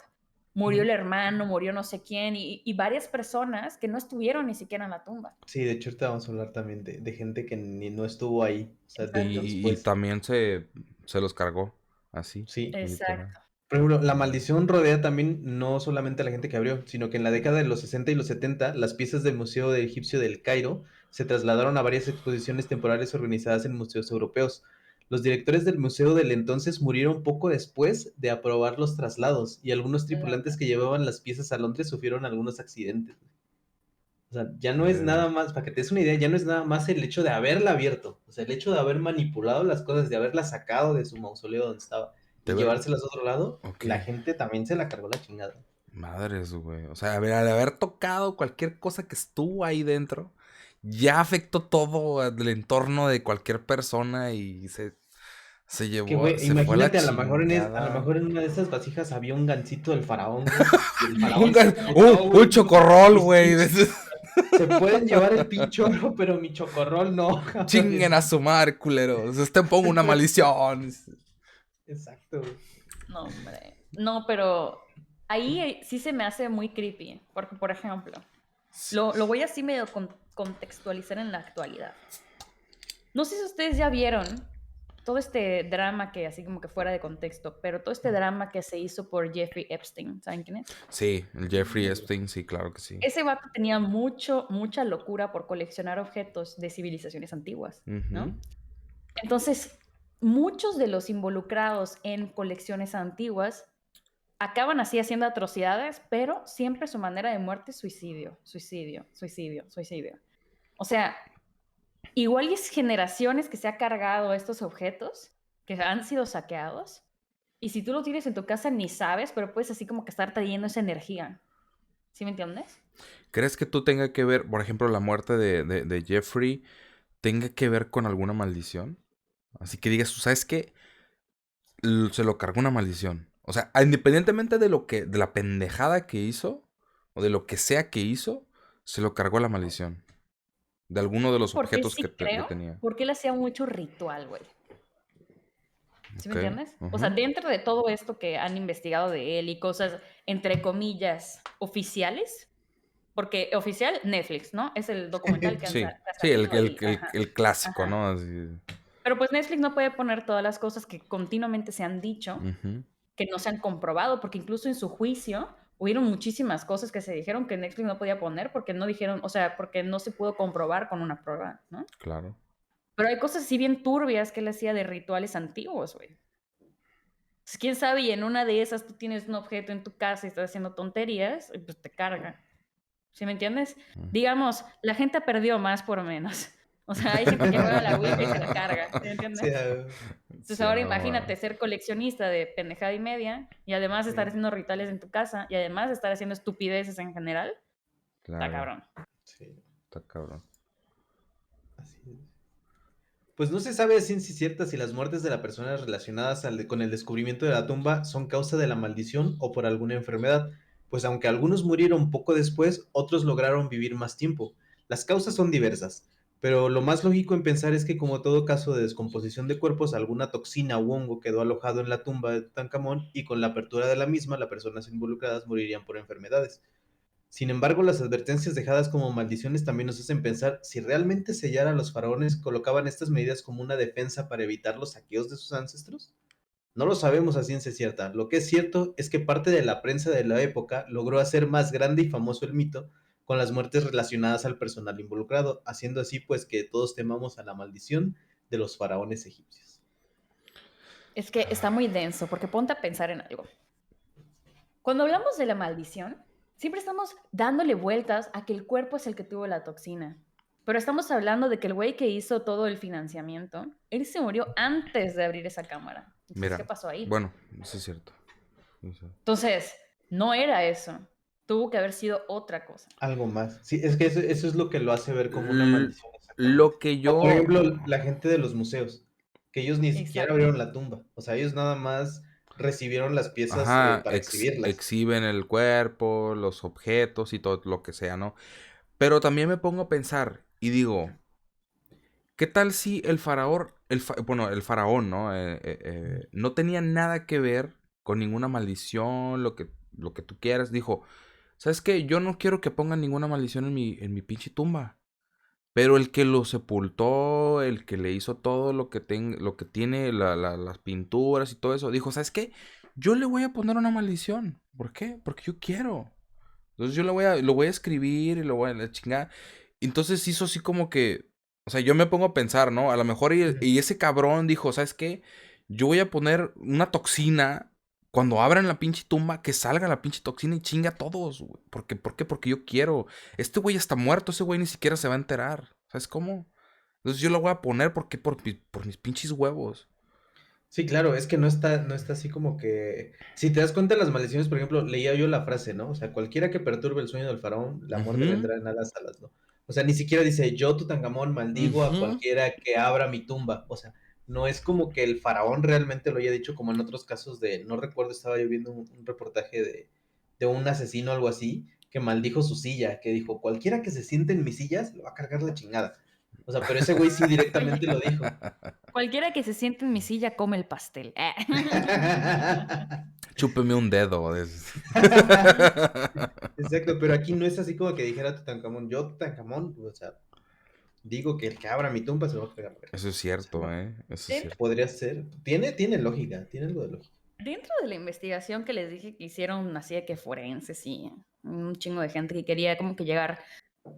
murió el Ujú. hermano, murió no sé quién, y varias personas que no estuvieron ni siquiera en la tumba. Sí, de hecho ahorita vamos a hablar también de gente que ni no estuvo ahí, o sea, Exacto, Y después. también se los cargó. Así, Sí. literal. exacto. Por ejemplo, la maldición rodea también no solamente a la gente que abrió, sino que en la década de los 60 y los 70, las piezas del Museo Egipcio del Cairo se trasladaron a varias exposiciones temporales organizadas en museos europeos. Los directores del museo del entonces murieron poco después de aprobar los traslados y algunos Qué tripulantes loco. que llevaban las piezas a Londres sufrieron algunos accidentes. O sea, ya no es Eh, nada más, para que te des una idea, ya no es nada más el hecho de haberla abierto, o sea, el hecho de haber manipulado las cosas, de haberla sacado de su mausoleo donde estaba y debe. llevárselas a otro lado, Ok. la gente también se la cargó la chingada. Madres, güey. O sea, al haber tocado cualquier cosa que estuvo ahí dentro, ya afectó todo el entorno de cualquier persona y Es que, llevó, güey, se fue a la imagínate, a lo chingada. mejor en una de esas vasijas había un gancito del faraón, güey, y el Un, faraón se gan- equivocó, güey, un puso chocorrol, mis güey. pinches. Se pueden llevar el pinche oro, pero mi chocorrol no, Chinguen a cabrones. su madre, culeros. Usted pongo una maldición. Exacto, güey. No, hombre. No, pero ahí sí se me hace muy creepy. Porque, por ejemplo, lo voy así medio contextualizar en la actualidad. No sé si ustedes ya vieron todo este drama que, así como que fuera de contexto, pero todo este drama que se hizo por Jeffrey Epstein. ¿Saben quién es? Sí, el Jeffrey Epstein, sí, claro que sí. Ese vato tenía mucha locura por coleccionar objetos de civilizaciones antiguas, Ujú. ¿no? Entonces, muchos de los involucrados en colecciones antiguas acaban así haciendo atrocidades, pero siempre su manera de muerte es suicidio, suicidio, suicidio, suicidio. O sea, igual y es generaciones que se ha cargado estos objetos que han sido saqueados, y si tú lo tienes en tu casa ni sabes, pero puedes así como que estar trayendo esa energía. ¿Sí me entiendes? ¿Crees que tú tenga que ver, por ejemplo, la muerte de Jeffrey, tenga que ver con alguna maldición? Así que digas, ¿tú sabes qué? Se lo cargó una maldición. O sea, independientemente de lo que, de la pendejada que hizo, o de lo que sea que hizo, se lo cargó la maldición. De alguno de los Porque objetos sí que creo, tenía. porque él hacía mucho ritual, güey. ¿Sí me Ok. entiendes? O sea, Ujú. dentro de todo esto que han investigado de él y cosas, entre comillas, oficiales, porque oficial, Netflix, ¿no? Es el documental Sí, que ha sí, salido ahí. Ajá, el clásico, ajá. ¿no? Así. Pero pues Netflix no puede poner todas las cosas que continuamente se han dicho, Ujú. que no se han comprobado, porque incluso en su juicio hubieron muchísimas cosas que se dijeron que Netflix no podía poner porque no dijeron, o sea, porque no se pudo comprobar con una prueba, ¿no? Claro. Pero hay cosas así bien turbias que él hacía de rituales antiguos, güey. Pues, quién sabe, y en una de esas tú tienes un objeto en tu casa y estás haciendo tonterías, y pues te carga. ¿Sí me entiendes? Mm. Digamos, la gente perdió más por menos. O sea, hay gente que juega la Ouija y se la carga, ¿sí me Sí, entiendes? Entonces Sí, ahora no, imagínate ser coleccionista de pendejada y media y además estar sí, haciendo rituales en tu casa y además estar haciendo estupideces en general. Está claro, cabrón. sí, está cabrón. así es. Pues no se sabe a ciencia cierta si las muertes de las personas relacionadas con el descubrimiento de la tumba son causa de la maldición o por alguna enfermedad, pues aunque algunos murieron poco después, otros lograron vivir más tiempo. Las causas son diversas, pero lo más lógico en pensar es que como todo caso de descomposición de cuerpos, alguna toxina u hongo quedó alojado en la tumba de Tutankamón y con la apertura de la misma, las personas involucradas morirían por enfermedades. Sin embargo, las advertencias dejadas como maldiciones también nos hacen pensar si realmente sellar a los faraones colocaban estas medidas como una defensa para evitar los saqueos de sus ancestros. No lo sabemos a ciencia cierta. Lo que es cierto es que parte de la prensa de la época logró hacer más grande y famoso el mito con las muertes relacionadas al personal involucrado, haciendo así pues que todos temamos a la maldición de los faraones egipcios. Es que está muy denso porque ponte a pensar en algo. Cuando hablamos de la maldición, siempre estamos dándole vueltas a que el cuerpo es el que tuvo la toxina. Pero estamos hablando de que el güey que hizo todo el financiamiento, él se murió antes de abrir esa cámara. Entonces, ¿qué Mira, pasó ahí? bueno, sí es cierto. Sí, sí. Entonces, no era eso. Tuvo que haber sido otra cosa. Algo más. Sí, es que eso es lo que lo hace ver como una L- maldición exactamente. lo que O por yo... ejemplo, la gente de los museos, que ellos ni siquiera Exacto. abrieron la tumba. O sea, ellos nada más recibieron las piezas Ajá, para exhibirlas. exhiben el cuerpo, los objetos y todo lo que sea, ¿no? Pero también me pongo a pensar y digo, ¿qué tal si el faraón, bueno, el faraón, ¿no? No tenía nada que ver con ninguna maldición, lo que tú quieras. Dijo, ¿sabes qué? Yo no quiero que pongan ninguna maldición en mi pinche tumba. Pero el que lo sepultó, el que le hizo todo lo que, lo que tiene, las pinturas y todo eso, dijo, ¿sabes qué? Yo le voy a poner una maldición. ¿Por qué? Porque yo quiero. Entonces yo lo voy a escribir y lo voy a la chingada. Entonces hizo así como que, o sea, yo me pongo a pensar, ¿no? A lo mejor Ujú. y ese cabrón dijo, ¿sabes qué? Yo voy a poner una toxina cuando abran la pinche tumba, que salga la pinche toxina y chinga a todos, güey. ¿Por qué? Porque yo quiero. Este güey está muerto, ese güey ni siquiera se va a enterar. ¿Sabes cómo? Entonces yo lo voy a poner porque por mis pinches huevos. Sí, claro, es que no está así como que. Si te das cuenta de las maldiciones, por ejemplo, leía yo la frase, ¿no? O sea, cualquiera que perturbe el sueño del faraón, la muerte Ujú, vendrá en alas alas, ¿no? O sea, ni siquiera dice, yo, Tutankamón, maldigo a ujú. cualquiera que abra mi tumba. O sea, no es como que el faraón realmente lo haya dicho, como en otros casos de, no recuerdo, estaba yo viendo un reportaje de un asesino o algo así, que maldijo su silla, que dijo, cualquiera que se siente en mis sillas, lo va a cargar la chingada. O sea, pero ese güey sí directamente lo dijo. Cualquiera que se siente en mi silla come el pastel. Chúpeme un dedo. Exacto, pero aquí no es así como que dijera Tutankamón, yo Tutankamón, o sea, digo que el que abra mi tumba se va a pegar. Eso es O sea, cierto, no, Eso es cierto. podría ser. Tiene lógica, tiene algo de lógica. Dentro de la investigación que les dije que hicieron así de que forenses y un chingo de gente que quería como que llegar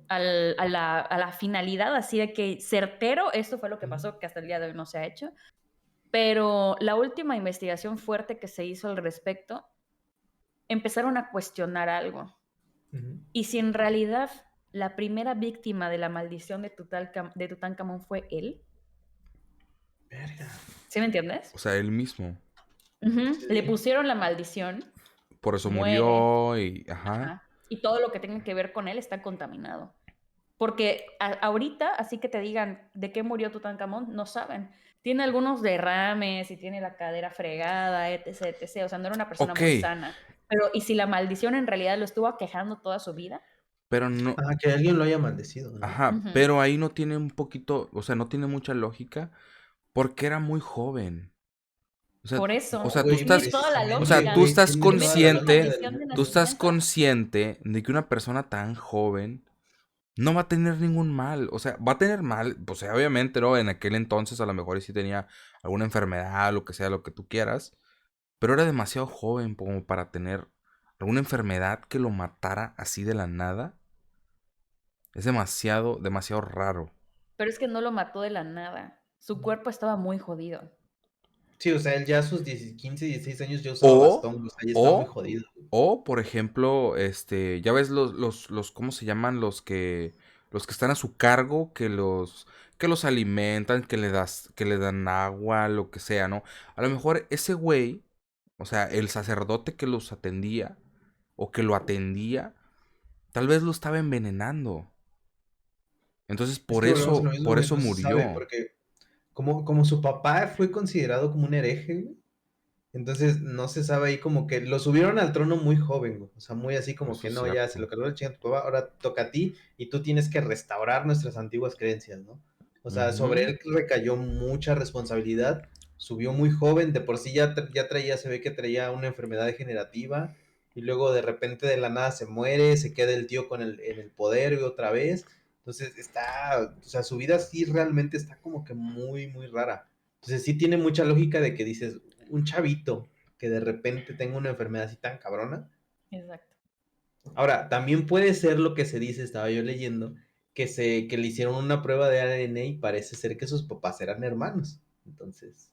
a la finalidad así de que certero, esto fue lo que pasó, que hasta el día de hoy no se ha hecho. Pero la última investigación fuerte que se hizo al respecto, empezaron a cuestionar algo. Y si en realidad la primera víctima de la maldición de Tutankamón fue él. Verga. ¿Sí me entiendes? O sea, él mismo. Sí. Le pusieron la maldición. Por eso Muere. murió y... Ajá. Ajá. Y todo lo que tenga que ver con él está contaminado. Porque ahorita, así que te digan de qué murió Tutankamón, no saben. Tiene algunos derrames y tiene la cadera fregada, etc, etc. O sea, no era una persona muy Ok, sana. Pero, ¿y si la maldición en realidad lo estuvo aquejando toda su vida? pero no... Ah, que alguien lo haya maldecido, ¿no? Ajá, Ujú. pero ahí no tiene un poquito... O sea, no tiene mucha lógica porque era muy joven. O sea, Por eso, tú Güey, tienes estás... toda la O sea, lógica. tú precisamente, güey, estás tiene En vez de toda la ser una consciente... lógica del maldición de mundo. Tú estás nacimiento, consciente de que una persona tan joven no va a tener ningún mal. O sea, va a tener mal, pues obviamente, ¿no? En aquel entonces a lo mejor sí tenía alguna enfermedad, lo que sea, lo que tú quieras. Pero era demasiado joven como para tener alguna enfermedad que lo matara así de la nada. Es demasiado, demasiado raro. pero es que no lo mató de la nada. Su cuerpo estaba muy jodido. Sí, o sea, él ya a sus 15, 16 años ya usaba O, bastón, o sea, ya estaba muy o, jodido. por ejemplo, ya ves ¿cómo se llaman? Los que están a su cargo, que los alimentan, que le dan agua, lo que sea, ¿no? A lo mejor ese güey, o sea, el sacerdote que los atendía, o que lo atendía, tal vez lo estaba envenenando. Entonces, Es que volvemos a lo mismo, por güey, eso no se sabe, murió. porque como su papá fue considerado como un hereje, güey, entonces no se sabe ahí como que lo subieron al trono muy joven, güey, o sea, muy así como Eso que es no, ya se cierto. lo cargó la chingada tu papá, ahora toca a ti y tú tienes que restaurar nuestras antiguas creencias, ¿no? O sea, sobre Ujú. él recayó mucha responsabilidad, subió muy joven, de por sí ya traía, se ve que traía una enfermedad degenerativa y luego de repente de la nada se muere, se queda el tío en el poder y otra vez. Entonces o sea, su vida sí realmente está como que muy, muy rara. Entonces sí tiene mucha lógica de que dices, un chavito que de repente tenga una enfermedad así tan cabrona. Exacto. Ahora, también puede ser lo que se dice, estaba yo leyendo, que le hicieron una prueba de ADN y parece ser que sus papás eran hermanos. Entonces,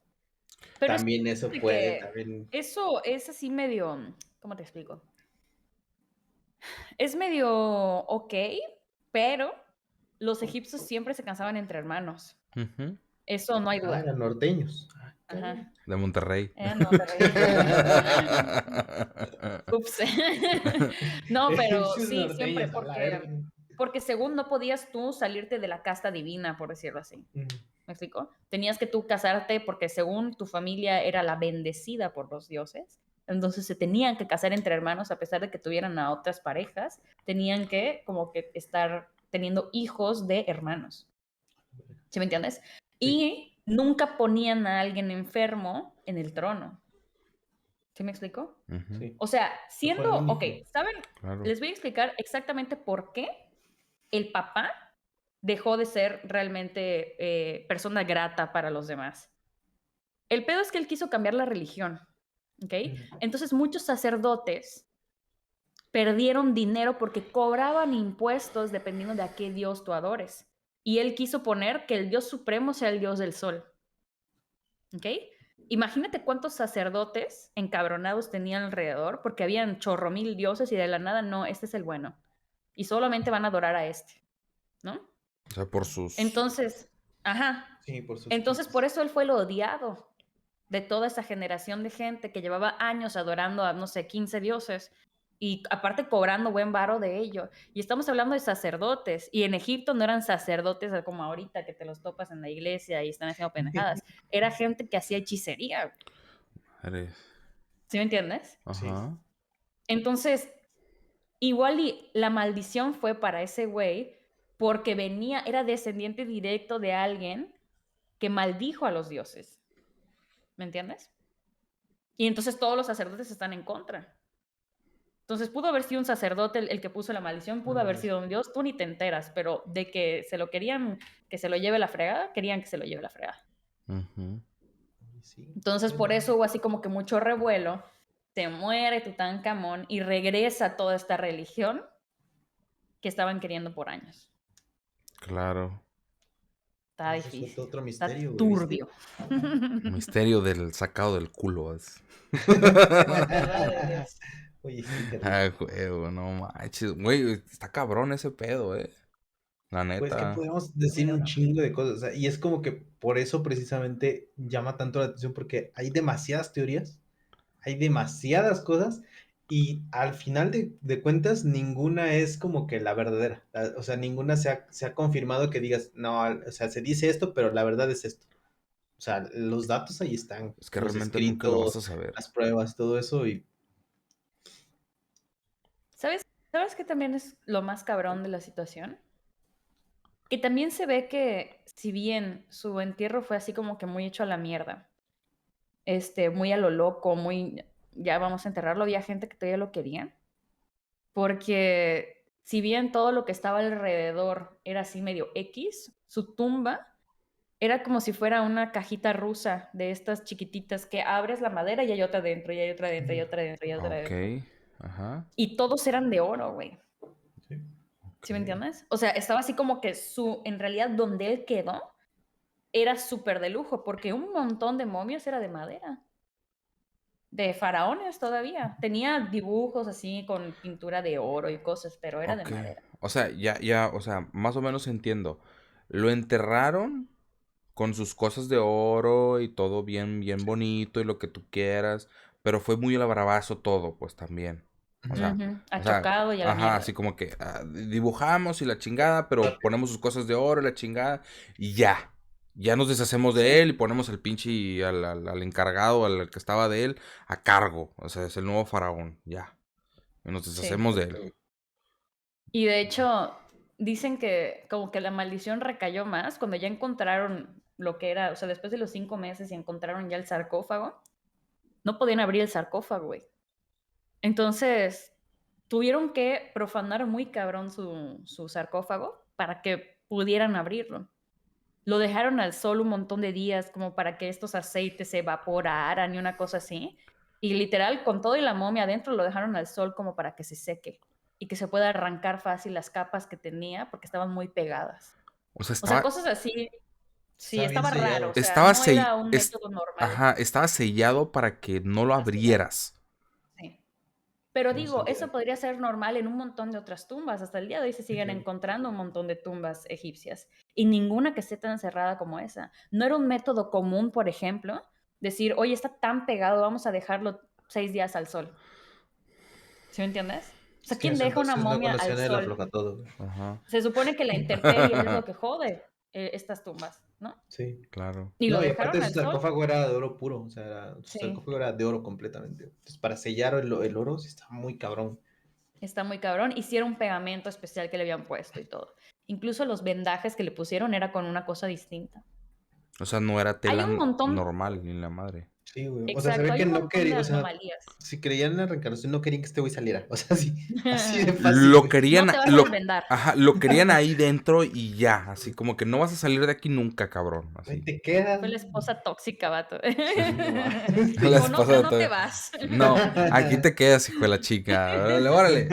Pero es también eso puede, que también... eso es así medio, ¿cómo te explico? Es medio ok, pero los egipcios siempre se casaban entre hermanos. Ujú. Eso no hay Ah, duda. eran norteños. Ah, cabrón. Ajá. De Monterrey. No, te reí. Ups. No, pero Egipcios sí, siempre, norteños, a la verga. porque según no podías tú salirte de la casta divina, por decirlo así. ¿Me explico? Tenías que tú casarte porque según tu familia era la bendecida por los dioses. Entonces se tenían que casar entre hermanos a pesar de que tuvieran a otras parejas. Tenían que como que estar teniendo hijos de hermanos. ¿Sí me entiendes? Sí, Y nunca ponían a alguien enfermo en el trono. ¿Sí me explico? Ujú, sí. O sea, Pues fue el ok, único. ¿saben? claro. Les voy a explicar exactamente por qué el papá dejó de ser realmente persona grata para los demás. El pedo es que él quiso cambiar la religión, ¿ok? Entonces muchos sacerdotes perdieron dinero porque cobraban impuestos dependiendo de a qué dios tú adores. Y él quiso poner que el dios supremo sea el dios del sol, ¿ok? Imagínate cuántos sacerdotes encabronados tenían alrededor porque habían chorro mil dioses y de la nada, no, este es el bueno. Y solamente van a adorar a este, ¿no? O sea, por sus... Entonces, ajá. Sí, por sus Entonces, por cosas. eso él fue el odiado de toda esa generación de gente que llevaba años adorando a, no sé, 15 dioses y aparte cobrando buen varo de ello. Y estamos hablando de sacerdotes. Y en Egipto no eran sacerdotes como ahorita que te los topas en la iglesia y están haciendo pendejadas. Era gente que hacía hechicería. Eres... ¿Sí me entiendes? Sí. Ajá. Entonces, igual y la maldición fue para ese güey porque era descendiente directo de alguien que maldijo a los dioses. ¿Me entiendes? Y entonces todos los sacerdotes están en contra. Entonces pudo haber sido un sacerdote el que puso la maldición, pudo haber sido un dios, tú ni te enteras, pero de que se lo querían, que se lo lleve la fregada, querían que se lo lleve la fregada. Ujú. Sí. Entonces por eso hubo así como que mucho revuelo, se muere Tutankamón y regresa toda esta religión que estaban queriendo por años. Claro. Está Eso es difícil, otro está misterio, güey, ¿viste? turbio. Misterio del sacado del culo. Por verdad de Dios. Oye, sí, Ah, terrible. güey, no manches. Güey, está cabrón ese pedo, La Pues que neta. podemos Está muy decir un cabrón. chingo de cosas, o sea, y es como que por eso precisamente llama tanto la atención, porque hay demasiadas teorías, hay demasiadas cosas, y al final de cuentas ninguna es como que la verdadera, o sea, ninguna se ha confirmado que digas, no, o sea, se dice esto, pero la verdad es esto. O sea, los datos ahí están, Es que los realmente nunca lo vas a escritos, saber. las pruebas, todo eso, y ¿Sabes qué también es lo más cabrón de la situación? Que también se ve que, si bien su entierro fue así como que muy hecho a la mierda, muy a lo loco, muy, ya vamos a enterrarlo, había gente que todavía lo quería, porque si bien todo lo que estaba alrededor era así medio X, su tumba era como si fuera una cajita rusa de estas chiquititas que abres la madera y hay otra dentro, y hay otra dentro, y otra dentro, y otra Ok, dentro. ajá, Y todos eran de oro, güey. sí. ok. ¿Sí me entiendes? O sea, estaba así como que en realidad donde él quedó era súper de lujo, porque un montón de momias era de madera, de faraones todavía. Tenía dibujos así con pintura de oro y cosas, pero era de Ok. madera. O sea, ya, o sea, más o menos entiendo. Lo enterraron con sus cosas de oro y todo bien, bien bonito y lo que tú quieras, pero fue muy bravazo todo, pues también. Ujú. Achocado y a la Ajá, así mierda. como que dibujamos y la chingada, pero ponemos sus cosas de oro y la chingada y ya. Ya nos deshacemos de Sí, él y ponemos al pinche al encargado, al que estaba de él, a cargo. O sea, es el nuevo faraón, ya. Y nos Sí. deshacemos de él. exacto. Y de hecho, dicen que como que la maldición recayó más cuando ya encontraron lo que era, o sea, después de los 5 meses y encontraron ya el sarcófago, no podían abrir el sarcófago, güey. Entonces, tuvieron que profanar muy cabrón su sarcófago para que pudieran abrirlo. Lo dejaron al sol un montón de días como para que estos aceites se evaporaran y una cosa así. Y literal, con todo y la momia adentro, lo dejaron al sol como para que se seque y que se pueda arrancar fácil las capas que tenía porque estaban muy pegadas. O sea, O sea, estaba, cosas así, sí, Está bien estaba raro. O sellado. sea, estaba, no era sell- un es- método normal. ajá, estaba sellado para que no lo Estaba sellado. abrieras. Sí. Pero No digo, sabía. eso podría ser normal en un montón de otras tumbas. Hasta el día de hoy se Sí, siguen claro. encontrando un montón de tumbas egipcias y ninguna que esté tan cerrada como esa. No era un método común, por ejemplo, decir, oye, está tan pegado, vamos a dejarlo 6 días al sol. ¿Sí me entiendes? O Es sea, que en ¿quién ese deja una entonces no momia al conocían el sol? aflojatodo, güey. Ajá. Se supone que la intemperie es lo que jode estas tumbas, ¿no? Sí. Claro. Y lo No, y aparte dejaron su al sol. sarcófago era de oro puro, o sea, su Sí. sarcófago era de oro completamente. Entonces, para sellar el oro, sí está muy cabrón. Está muy cabrón. Hicieron un pegamento especial que le habían puesto y todo. Incluso los vendajes que le pusieron era con una cosa distinta. O sea, no era Hay tela un montón, normal, ni la madre. Sí, güey. O sea, se exacto, ve hay que un no montón de quería, o sea, anomalías. si creían en la reencarnación, no querían que este güey saliera. O sea, sí, así de fácil, Lo güey. No querían, te vas a desvendar. ajá, lo querían ahí dentro y ya, así como que no vas a salir de aquí nunca, cabrón, Güey, así. te quedas. Fue la esposa tóxica, vato. Sí, no mames. La Dijo, Sí. no, esposa no te de vas. no, aquí te quedas, hijo de la chica, órale, órale.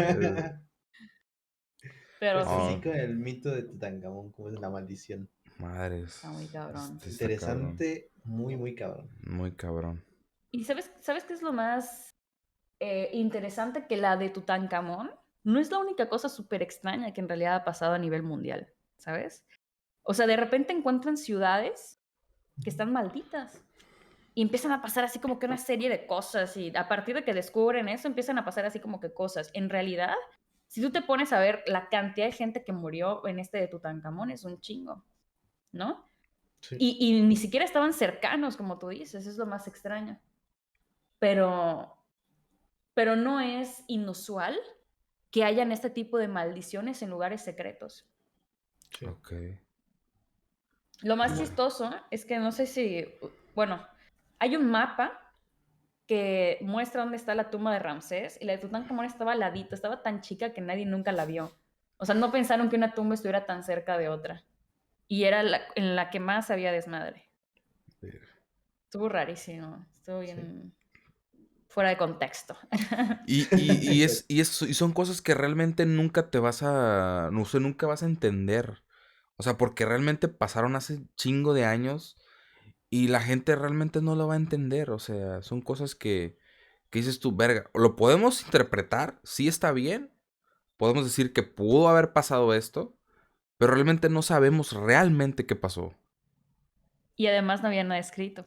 Pero Pues así Oh, sí, con el mito de Tutankamón, como es la maldición. madres, está muy cabrón. está cabrón, Interesante, muy, muy cabrón. muy cabrón. ¿Y sabes qué es lo más interesante? Que la de Tutankamón no es la única cosa súper extraña que en realidad ha pasado a nivel mundial, ¿sabes? O sea, de repente encuentran ciudades que están malditas. Y empiezan a pasar así como que una serie de cosas y a partir de que descubren eso empiezan a pasar así como que cosas. En realidad, si tú te pones a ver la cantidad de gente que murió en este de Tutankamón es un chingo, ¿no? Sí. Y ni siquiera estaban cercanos, como tú dices, es lo más extraño. Pero, pero no es inusual que hayan este tipo de maldiciones en lugares secretos. Sí. Ok. Lo más Bueno. chistoso es que no sé si, bueno, hay un mapa que muestra dónde está la tumba de Ramsés y la de Tutankamón estaba al ladito, estaba tan chica que nadie nunca la vio. O sea, no pensaron que una tumba estuviera tan cerca de otra. Y era en la que más había desmadre. Estuvo rarísimo, estuvo bien fuera de contexto. Y son cosas que realmente nunca te vas a, no sé, nunca vas a entender. O sea, porque realmente pasaron hace chingo de años y la gente realmente no lo va a entender. O sea, son cosas que dices tú, verga. Lo podemos interpretar, sí está bien. Podemos decir que pudo haber pasado esto, pero realmente no sabemos realmente qué pasó. Y además no había nada escrito.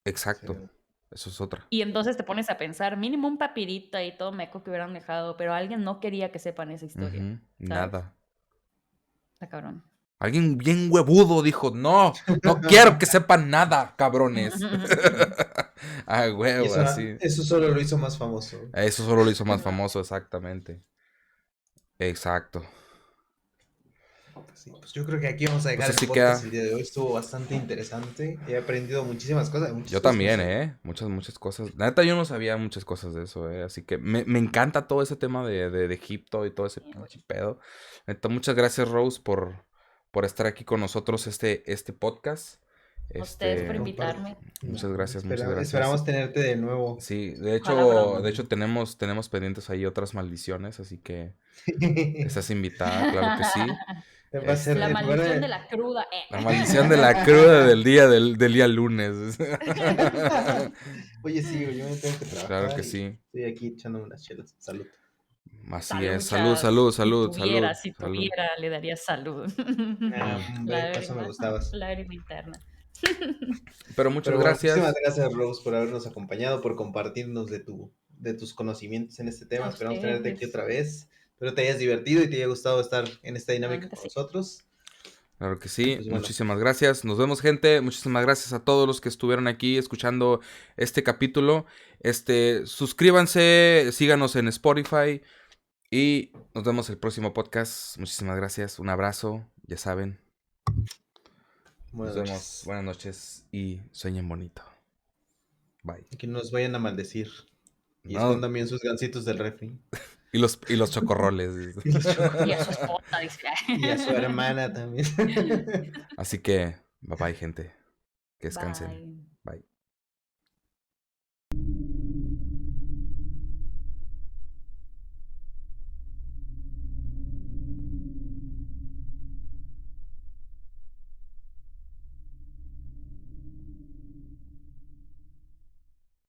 Exacto. Sí. Eso es otra. Y entonces te pones a pensar, mínimo un papirito y todo meco que hubieran dejado, pero alguien no quería que sepan esa historia. Ujú, ¿Sabes? nada. Está cabrón. Alguien bien huevudo dijo, no, no quiero que sepan nada, cabrones. Ah, Y huevo, así. eso solo lo hizo más famoso. Eso solo lo hizo más famoso, exactamente. Exacto. Sí, pues yo creo que aquí vamos a Pues dejar el así podcast queda. el día de hoy. Estuvo bastante interesante. He aprendido muchísimas cosas, muchas Yo cosas que no también, sabía. Muchas cosas. La neta, yo no sabía muchas cosas de eso, Así que me encanta todo ese tema de Egipto y todo ese pinche pedo. Neta, muchas gracias, Rose, por estar aquí con nosotros este podcast. A ustedes por Comparte. invitarme. Muchas gracias, muchas gracias. Esperamos tenerte de nuevo. Sí, Ojalá pronto. de hecho tenemos pendientes ahí otras maldiciones, así que estás invitada, claro que sí. Va a ser La Este, en lugar maldición de de... la cruda. la maldición de la cruda del día lunes. Oye, sí, yo me tengo que Claro que trabajar y sí. estoy aquí echándome unas chelas. Salud. Así es. Salud, Saluchas. salud, Si salud, tuviera, salud, si salud. tuviera, le daría salud. Hombre, para eso me gustabas. Lágrima interna. Pero muchas Pero bueno, muchísimas gracias. gracias, Rose, por habernos acompañado, por compartirnos de tus conocimientos en este tema. A Esperamos tenerte aquí ustedes. otra vez. Espero te hayas divertido y te haya gustado estar en esta dinámica Realmente con sí. nosotros. Claro que Y sí. pues bueno, Muchísimas gracias. Nos vemos, gente. Muchísimas gracias a todos los que estuvieron aquí escuchando este capítulo. Suscríbanse, síganos en Spotify y nos vemos el próximo podcast. Muchísimas gracias. Un abrazo. Ya saben. Nos buenas vemos. noches. Buenas noches y sueñen bonito. Bye. Que no nos vayan a maldecir. Y No, escondan bien sus gancitos del refri. y los chocorroles. Y los Y a su chocolates. esposa, dice. Y a su hermana también. Así que, bye bye, gente. Que descansen. Bye.